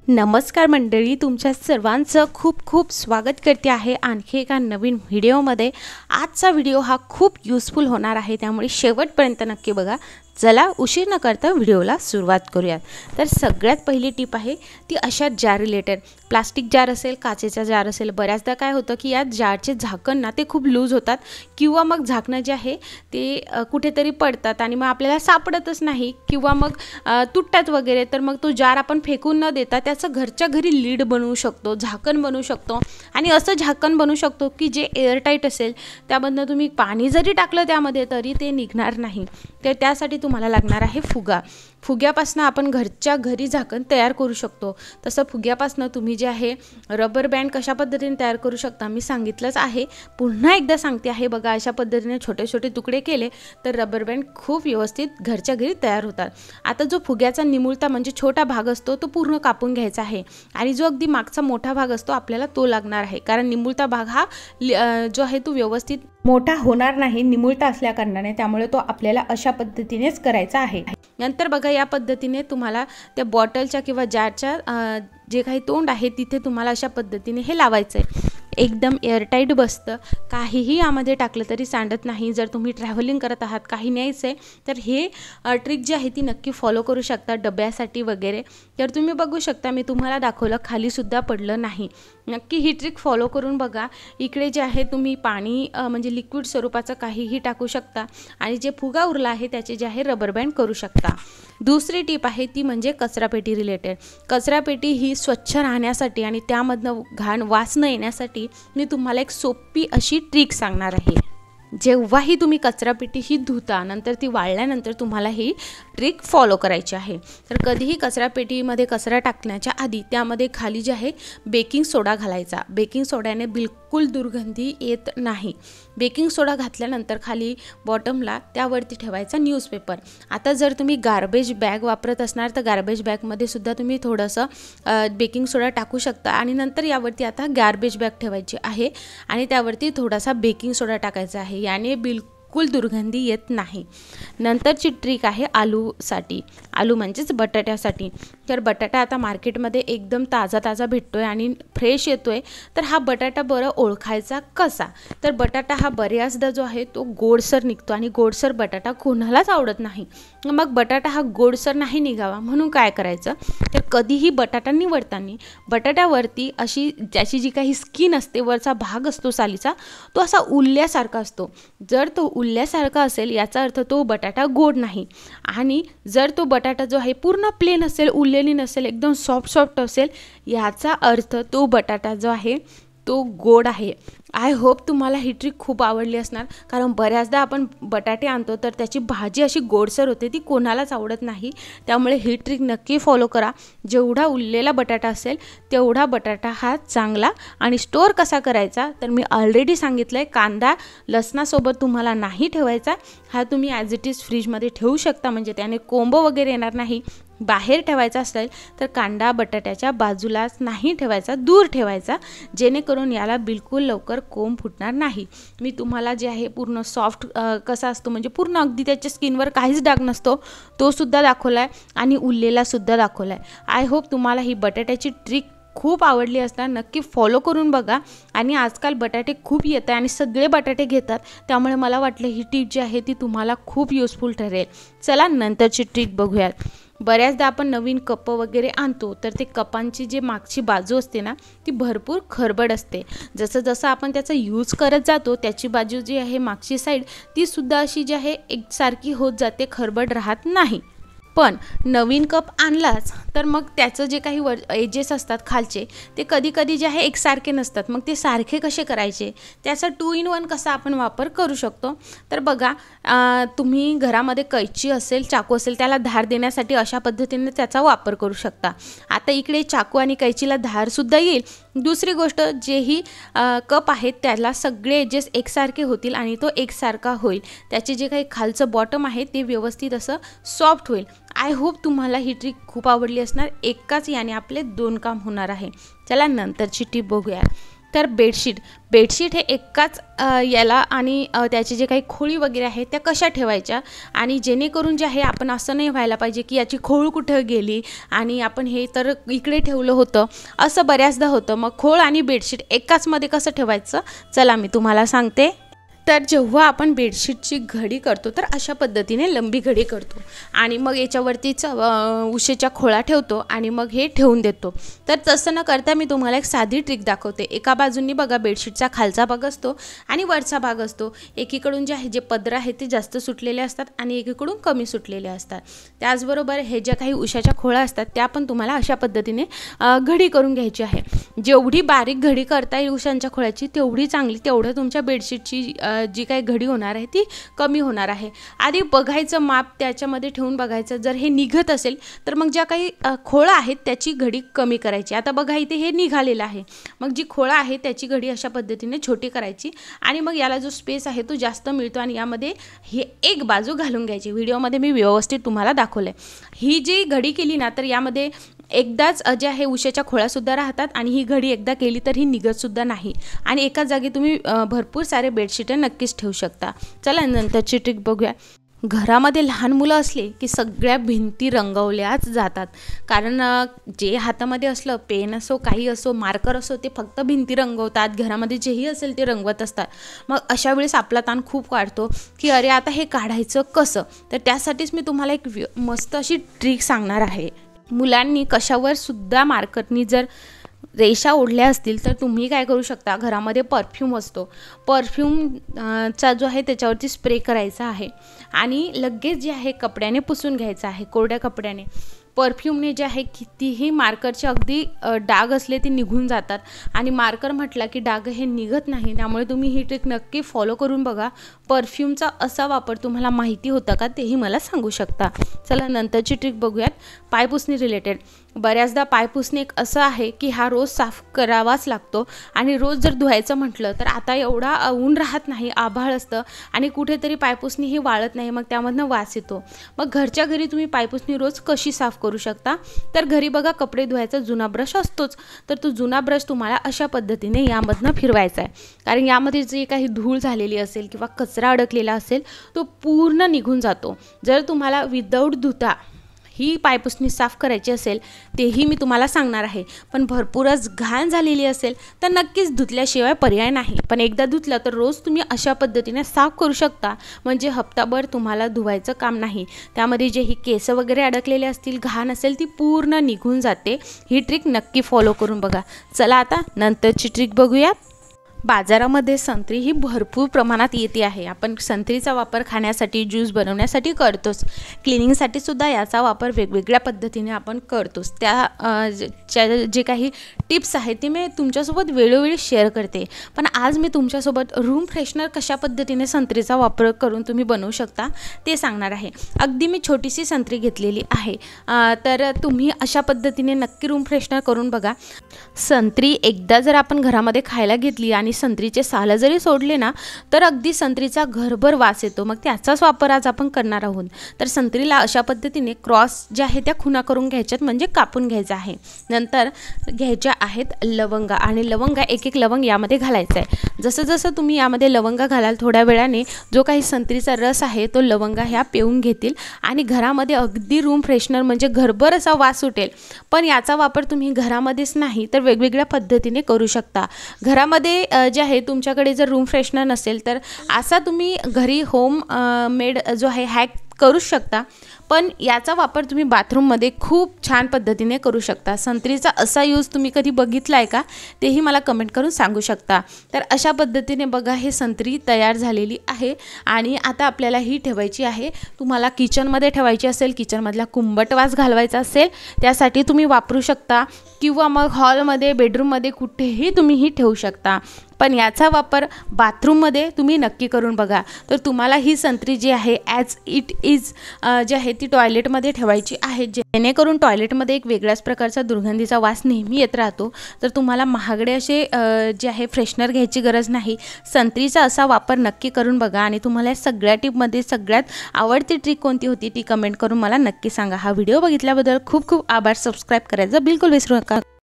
नमस्कार मंडळी, तुमच्या सर्वांचं खूप खूप स्वागत करते आहे आणखी एका नवीन व्हिडिओमध्ये। आजचा व्हिडिओ हा खूप युजफुल होणार आहे, त्यामुळे शेवटपर्यंत नक्की बघा। चला उशीर न करता व्हिडिओला सुरुवात करूयात। तर सगळ्यात पहिली टिप आहे ती अशा जार रिलेटेड, प्लास्टिक जार असेल, काचेचा जार असेल। बऱ्याचदा काय होतं की या जारचे झाकण ना ते खूप लूज होतात किंवा मग झाकणं जे आहे ते कुठेतरी पडतात आणि मग आपल्याला सापडतच नाही किंवा मग तुटतात वगैरे। तर मग तो जार आपण फेकून न देता त्याचं घरच्या घरी लीड बनवू शकतो, झाकण बनवू शकतो आणि असं झाकण बनवू शकतो की जे एअरटाईट असेल, त्यामधनं तुम्ही पाणी जरी टाकलं त्यामध्ये तरी ते निघणार नाही। तर त्यासाठी तुम्हाला लागणार आहे फुगा। फुग्यापासून आपण घरच्या घरी झाकण तयार करू शकतो। तसं फुग्यापासून तुम्ही जे आहे रबर बँड कशा पद्धतीने तयार करू शकता मी सांगितलंच आहे, पुन्हा एकदा सांगते आहे। बघा, अशा पद्धतीने छोटे छोटे तुकडे केले तर रबर बँड खूप व्यवस्थित घरच्या घरी तयार होतात। आता जो फुग्याचा निमुळता म्हणजे छोटा भाग असतो तो पूर्ण कापून घ्यायचा आहे आणि जो अगदी मागचा मोठा भाग असतो आपल्याला तो लागणार आहे, कारण निमुळता भाग हा जो आहे तो व्यवस्थित मोठा होणार नाही निमुळता असल्या कारणाने, त्यामुळे तो आपल्याला अशा पद्धतीनेच करायचा आहे। नंतर बघा, या पद्धतीने तुम्हाला त्या बॉटलच्या किंवा जारच्या जे काही तोंड आहे तिथे तुम्हाला अशा पद्धतीने हे लावायचं आहे। एकदम एअरटाईट बसतं, काहीही यामध्ये टाकलं तरी सांडत नाही। जर तुम्ही ट्रॅव्हलिंग करत आहात, काही न्यायचं आहे, तर हे ट्रिक जी आहे ती नक्की फॉलो करू शकता डब्यासाठी वगैरे। तर तुम्ही बघू शकता, मी तुम्हाला दाखवलं, खालीसुद्धा पडलं नाही। नक्की ही ट्रिक फॉलो करून बघा। इकडे जे आहे तुम्ही पाणी म्हणजे लिक्विड स्वरूपाचं काहीही टाकू शकता आणि जे फुगा उरला आहे त्याचे जे आहे रबर बँड करू शकता। दुसरी टिप आहे ती म्हणजे कचरापेटी रिलेटेड। कचरापेटी ही स्वच्छ राहण्यासाठी आणि त्यामधनं घाण वास न येण्यासाठी मी तुम्हाला एक सोपी अशी ट्रिक सांगणार आहे। जेव्हाही तुम्ही कचरापेटी ही धुता, नंतर ती वाळल्यानंतर तुम्हाला ही ट्रिक फॉलो करायची आहे। तर कधीही कचरापेटीमध्ये कचरा टाकण्याच्या आधी त्यामध्ये खाली जे आहे बेकिंग सोडा घालायचा। बेकिंग सोड्याने बिलकुल दुर्गंधी येत नाही। बेकिंग सोडा घातल्यानंतर खाली बॉटमला त्यावरती ठेवायचा न्यूजपेपर। आता जर तुम्ही गार्बेज बॅग वापरत असणार तर गार्बेज बॅगमध्ये सुद्धा तुम्ही थोडंसं बेकिंग सोडा टाकू शकता आणि नंतर यावरती आता गार्बेज बॅग ठेवायची आहे आणि त्यावरती थोडासा बेकिंग सोडा टाकायचा आहे, याने बिलकुल दुर्गंधी येत नाही। नंतरची ट्रिक आहे आलूसाठी, आलू म्हणजेच बटाट्यासाठी। तर बटाटा आता मार्केटमध्ये एकदम ताजा ताजा भेटतोय आणि फ्रेश येतोय, तर हा बटाटा बरं ओळखायचा कसा? तर बटाटा हा बऱ्याचदा जो आहे तो गोडसर निघतो आणि गोडसर बटाटा कोणालाच आवडत नाही। मग बटाटा हा गोडसर नाही निघावा म्हणून काय करायचं, तर कधीही बटाटा निवडताना बटाट्यावरती अशी ज्याची जी काही स्किन असते, वरचा भाग असतो सालीचा, तो असा उरल्यासारखा असतो। जर तो उरल्यासारखा असेल याचा अर्थ तो बटाटा गोड नाही, आणि जर तो बटाटा जो आहे पूर्ण प्लेन असेल, उरलेली नसेल, एकदम सॉफ्ट असेल, याचा अर्थ तो बटाटा जो आहे तो गोड आहे। आय होप तुम्हाला ही ट्रिक खूप आवडली असणार, कारण बऱ्याचदा आपण बटाटे आणतो तर त्याची भाजी अशी गोडसर होते, ती कोणालाच आवडत नाही। त्यामुळे ही ट्रिक नक्की फॉलो करा। जेवढा उरलेला बटाटा असेल तेवढा बटाटा हा चांगला। आणि स्टोअर कसा करायचा तर मी ऑलरेडी सांगितलं आहे, कांदा लसणासोबत तुम्हाला नाही ठेवायचा, हा तुम्ही ॲज इट इज फ्रीजमध्ये ठेवू शकता, म्हणजे त्याने कोंब वगैरे येणार नाही। बाहेर ठेवायचा असेल तर कांदा बटाट्याच्या बाजूलाच नाही ठेवायचा, दूर ठेवायचा, जेणेकरून याला बिलकुल लवकर कोंब फुटणार नाही। मी तुम्हाला जे आहे पूर्ण सॉफ्ट कसा असतो, म्हणजे पूर्ण अगदी त्याच्या स्किनवर काहीच डाग नसतो, तो सुद्धा दाखवला आहे आणि उरलेला सुद्धा दाखवला आहे। आय होप तुम्हाला ही बटाट्याची ट्रिक खूप आवडली असणार, नक्की फॉलो करून बघा। आणि आजकाल बटाटे खूप येत आहे आणि सगळे बटाटे घेतात, त्यामुळे मला वाटलं ही टिप जी आहे ती तुम्हाला खूप युजफुल ठरेल। चला नंतरची ट्रिक बघूयात। बऱ्याचदा आपण नवीन कप वगैरे आणतो तर ते कपांची जी मागची बाजू असते ना ती भरपूर खरबड असते। जसं जसं आपण त्याचा यूज करत जातो त्याची बाजू जी आहे मागची साईड ती सुद्धा अशी जी आहे एकसारखी होत जाते, खरबड राहत नाही। पण नवीन कप आणलाच तर मग त्याचं जे काही एजेस असतात खालचे ते कधी कधी जे आहे एकसारखे नसतात। मग ते सारखे कसे करायचे, त्याचा 2 in 1 कसा आपण वापर करू शकतो, तर बघा, तुम्ही घरामध्ये कैची असेल, चाकू असेल, त्याला धार देण्यासाठी अशा पद्धतीने त्याचा वापर करू शकता। आता इकडे चाकू आणि कैचीला धारसुद्धा येईल। दुसरी गोष्ट, जेही कप आहेत त्याला सगळे एजेस एकसारखे होतील आणि तो एकसारखा होईल, त्याचे जे काही खालचं बॉटम आहे ते व्यवस्थित असं सॉफ्ट होईल। आय होप तुम्हाला ही ट्रिक खूप आवडली असणार, एकाच याने आपले 2 काम होणार आहे। चला नंतरची टिप बघूया। तर बेडशीट हे एकाच याला आणि त्याचे जे काही खोळी वगैरे आहे त्या कशा ठेवायच्या, आणि जेणेकरून जे आहे आपण असं नाही व्हायला पाहिजे की याची खोळ कुठं गेली आणि आपण हे तर इकडे ठेवलं होतं, असं बऱ्याचदा होतं. मग खोळ आणि बेडशीट एकाचमध्ये कसं ठेवायचं, चला मी तुम्हाला सांगते. तर जेव्हा आपण बेडशीटची घडी करतो तर अशा पद्धतीने लंबी घडी करतो आणि मग याच्यावरतीच उशीच्या खोळा ठेवतो आणि मग हे ठेवून देतो. तर तसं न करता मी तुम्हाला एक साधी ट्रिक दाखवते. एका बाजूंनी बघा बेडशीटचा खालचा भाग असतो आणि वरचा भाग असतो. एकीकडून जे आहे जे पदर आहेत ते जास्त सुटलेले असतात आणि एकीकडून कमी सुटलेले असतात. त्याचबरोबर हे ज्या काही उशाच्या खोळा असतात त्या पण तुम्हाला अशा पद्धतीने घडी करून घ्यायची आहे. जेवढी बारीक घडी करता येईल उशांच्या खोळ्याची तेवढी चांगली, तेवढं तुमच्या बेडशीटची जी काही घडी होणार आहे ती कमी होणार आहे. आधी बघायचं माप त्याच्यामध्ये ठेवून बघायचं, जर हे निघत असेल तर मग ज्या काही खोळा आहेत त्याची घडी कमी करायची. आता बघा इथे हे निघालेलं आहे, मग जी खोळा आहे त्याची घडी अशा पद्धतीने छोटी करायची आणि मग याला जो स्पेस आहे तो जास्त मिळतो आणि यामध्ये ही एक बाजू घालून घ्यायची. व्हिडिओमध्ये मी व्यवस्थित तुम्हाला दाखवलं आहे. ही जी घडी केली ना तर यामध्ये एकदाच जे आहे उशाच्या खोळ्यासुद्धा राहतात आणि ही घडी एकदा केली तर ही निघतसुद्धा नाही आणि एकाच जागी तुम्ही भरपूर सारे बेडशीट नक्कीच ठेवू शकता. चला नंतरची ट्रिक बघूया. घरामध्ये लहान मुलं असले की सगळ्या भिंती रंगवल्याच जातात, कारण जे हातामध्ये असलं पेन असो काही असो मार्कर असो ते फक्त भिंती रंगवतात, घरामध्ये जेही असेल ते रंगवत असतात. मग अशा वेळेस आपला ताण खूप वाढतो की अरे आता हे काढायचं कसं. तर त्यासाठीच मी तुम्हाला एक मस्त अशी ट्रिक सांगणार आहे. मुलांनी कशावर सुद्धा मार्करनी जर रेषा ओढल्या असतील तर तुम्ही काय करू शकता, घरामध्ये परफ्यूम असतो, परफ्यूमचा जो आहे त्याच्यावरती स्प्रे करायचा आहे आणि लगेच जे आहे कपड्याने पुसून घ्यायचं आहे, कोरड्या कपड्याने. परफ्यूमने जे आहे कितीही मार्करचे अगदी डाग असले ते निघून जातात आणि मार्कर म्हटला की डाग हे निघत नाही. त्यामुळे तुम्ही ही ट्रिक नक्की फॉलो करून बघा. परफ्यूमचा असा वापर तुम्हाला माहिती होता का तेही मला सांगू शकता. चला नंतरची ट्रिक बघूयात. पायपुसणी रिलेटेड. बऱ्याचदा पायपुसणे एक असं आहे की हा रोज साफ करावाच लागतो आणि रोज जर धुवायचं म्हटलं तर आता एवढा ऊन राहत नाही, आभाळ असतं आणि कुठेतरी पायपुसणी ही वाळत नाही, मग त्यामधनं वास येतो. मग घरच्या घरी तुम्ही पायपुसणी रोज कशी साफ करू शकता, तर घरी बघा कपडे धुवायचा जुना ब्रश असतोच, तर तो जुना ब्रश तुम्हाला अशा पद्धतीने यामधनं फिरवायचा आहे, कारण यामध्ये जे काही धूळ झालेली असेल किंवा कचरा अडकलेला असेल तो पूर्ण निघून जातो. जर तुम्हाला विदाऊट धुता ही पायपुसणी साफ करायची असेल तेही मी तुम्हाला सांगणार आहे, पण भरपूरच घाण झालेली असेल तर नक्कीच धुतल्याशिवाय पर्याय नाही. पण एकदा धुतलं तर रोज तुम्ही अशा पद्धतीने साफ करू शकता, म्हणजे हप्ताभर तुम्हाला धुवायचं काम नाही. त्यामध्ये जे ही केस वगैरे अडकलेले असतील, घाण असेल ती पूर्ण निघून जाते. ही ट्रिक नक्की फॉलो करून बघा. चला आता नंतरची ट्रिक बघूया. बाजारामध्ये संत्री ही भरपूर प्रमाणात येते आहे. आपण संत्रीचा वापर खाण्यासाठी, ज्यूस बनवण्यासाठी करतोच, क्लिनिंगसाठी सुद्धा याचा वापर वेगवेगळ्या पद्धतीने आपण करतोच. जे काही टिप्स आहेत ते मी तुमच्यासोबत वेळोवेळी शेअर करते. पण आज मी तुमच्यासोबत रूम फ्रेशनर कशा पद्धतीने संत्रीचा वापर करून तुम्ही बनवू शकता ते सांगणार आहे. अगदी मी छोटीशी संत्री घेतलेली आहे, तर तुम्ही अशा पद्धतीने नक्की रूम फ्रेशनर करून बघा. संत्री एकदा जर आपण घरामध्ये खायला घेतली आणि संत्रीचे साल जरी सोडले ना तर अगदी संत्रीचा घरभर वास येतो. मग त्याचाच वापर आज आपण करणार आहोत. तर संत्रीला अशा पद्धतीने क्रॉस ज्या आहे त्या खुणा करून घ्यायच्यात, म्हणजे कापून घ्यायचं आहे. नंतर घ्यायच्या आहेत लवंगा, आणि लवंगा एक एक लवंग यामध्ये घालायचा आहे. जसं जसं तुम्ही यामध्ये लवंगा घालाल थोड्या वेळाने जो काही संत्रीचा रस आहे तो लवंगा ह्या पिऊन घेतील आणि घरामध्ये अगदी रूम फ्रेशनर म्हणजे घरभर असा वास सुटेल. पण याचा वापर तुम्ही घरामध्येच नाही तर वेगवेगळ्या पद्धतीने करू शकता. घरामध्ये जे आहे तुमच्याकडे जर रूम फ्रेशनर नसेल तर असा तुम्ही घरी होम मेड जो आहे हॅक करू शकता, पण याचा वापर तुम्ही बाथरूममध्ये खूप छान पद्धतीने करू शकता. संत्रीचा असा यूज तुम्ही कधी बघितला आहे का तेही मला कमेंट करून सांगू शकता. तर अशा पद्धतीने बघा हे संत्री तयार झालेली आहे आणि आता आपल्याला ही ठेवायची आहे. तुम्हाला किचनमध्ये ठेवायची असेल, किचनमधला कुंभट वास घालवायचा असेल त्यासाठी तुम्ही वापरू शकता, किंवा मग हॉलमध्ये, बेडरूममध्ये कुठेही तुम्ही ही ठेवू शकता. पण याचा वापर बाथरूममध्ये तुम्ही नक्की करून बघा. तर तुम्हाला ही संत्री जी आहे ॲज इट इज जी आहे ती टॉयलेटमध्ये ठेवायची आहे, जेणेकरून टॉयलेटमध्ये एक वेगळ्याच प्रकारचा दुर्गंधीचा वास नेहमी येत राहतो. तर तुम्हाला महागडे असे जे आहे फ्रेशनर घ्यायची गरज नाही. संत्रीचा असा वापर नक्की करून बघा आणि तुम्हाला सगळ्या टिपमध्ये सगळ्यात आवडती ट्रिक कोणती होती ती कमेंट करून मला नक्की सांगा. हा व्हिडिओ बघितल्याबद्दल खूप खूप आभार. सबस्क्राईब करायचं बिलकुल विसरू नका.